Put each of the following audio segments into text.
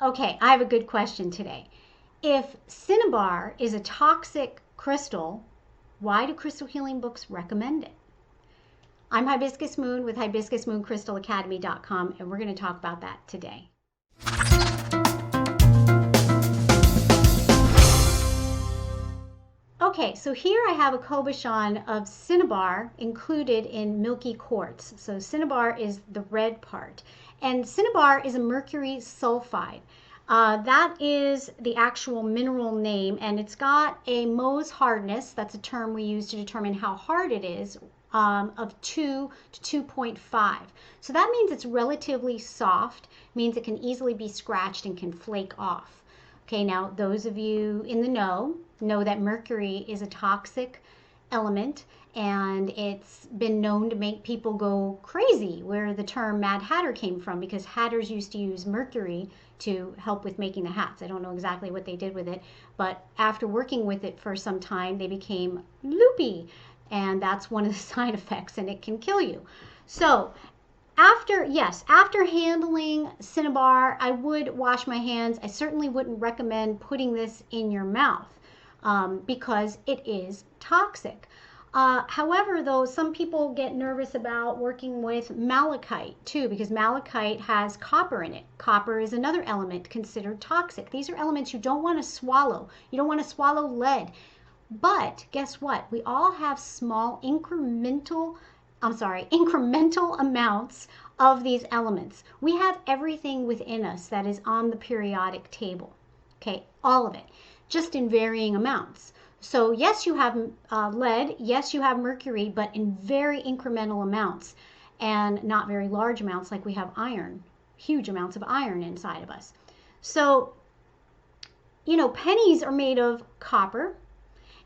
Okay, I have a good question today. If cinnabar is a toxic crystal, why do crystal healing books recommend it? I'm Hibiscus Moon with hibiscusmooncrystalacademy.com, and we're going to talk about that today. Okay, so here I have a cabochon of cinnabar included in milky quartz. So cinnabar is the red part, and cinnabar is a mercury sulfide. That is the actual mineral name, and it's got a Mohs hardness, that's a term we use to determine how hard it is, of 2 to 2.5. So that means it's relatively soft, means it can easily be scratched and can flake off. Okay, now those of you in the know that mercury is a toxic element, and it's been known to make people go crazy, where the term Mad Hatter came from, because hatters used to use mercury to help with making the hats. I don't know exactly what they did with it, but after working with it for some time, they became loopy, and that's one of the side effects, and it can kill you. So after handling cinnabar, I would wash my hands. I certainly wouldn't recommend putting this in your mouth because it is toxic. However, though, some people get nervous about working with malachite too, because malachite has copper in it. Copper is another element considered toxic. These are elements you don't want to swallow. You don't want to swallow lead. But guess what? We all have small incremental amounts of these elements. We have everything within us that is on the periodic table. Okay, all of it, just in varying amounts. So yes, you have lead, yes, you have mercury, but in very incremental amounts and not very large amounts like we have iron, huge amounts of iron inside of us. So, pennies are made of copper,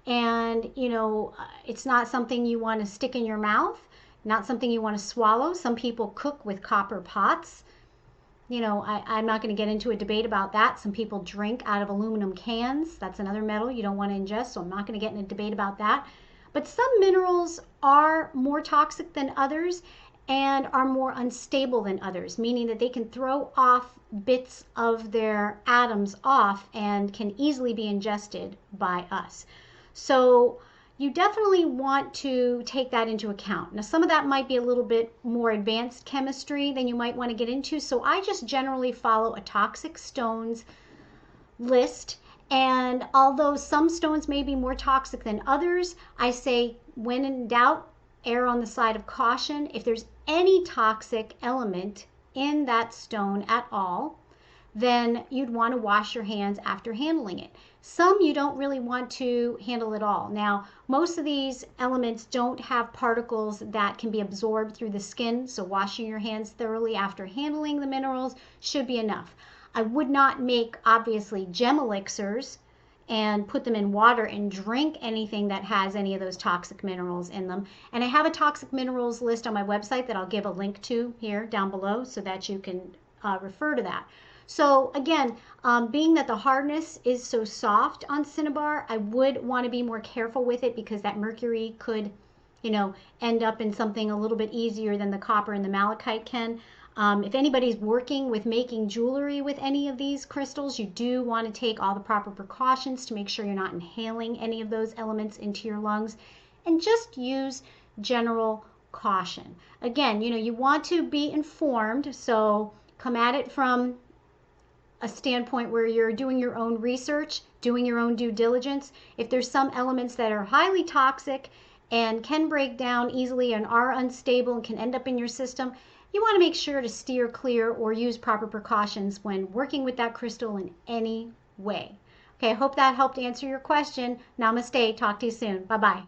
and, it's not something you want to stick in your mouth, not something you want to swallow. Some people cook with copper pots. I'm not going to get into a debate about that. Some people drink out of aluminum cans. That's another metal you don't want to ingest, so I'm not going to get in a debate about that. But some minerals are more toxic than others and are more unstable than others, meaning that they can throw off bits of their atoms off and can easily be ingested by us. So you definitely want to take that into account. Now, some of that might be a little bit more advanced chemistry than you might want to get into, so I just generally follow a toxic stones list, and although some stones may be more toxic than others, I say when in doubt, err on the side of caution. If there's any toxic element in that stone at all, then you'd want to wash your hands after handling it. Some you don't really want to handle at all. Now, most of these elements don't have particles that can be absorbed through the skin, so washing your hands thoroughly after handling the minerals should be enough. I would not make, obviously, gem elixirs and put them in water and drink anything that has any of those toxic minerals in them. And I have a toxic minerals list on my website that I'll give a link to here down below so that you can refer to that. So again, being that the hardness is so soft on cinnabar, I would want to be more careful with it because that mercury could, end up in something a little bit easier than the copper and the malachite can. If anybody's working with making jewelry with any of these crystals, you do want to take all the proper precautions to make sure you're not inhaling any of those elements into your lungs, and just use general caution. Again, you want to be informed, so come at it from a standpoint where you're doing your own research, doing your own due diligence. If there's some elements that are highly toxic and can break down easily and are unstable and can end up in your system, you want to make sure to steer clear or use proper precautions when working with that crystal in any way. Okay, I hope that helped answer your question. Namaste. Talk to you soon. Bye-bye.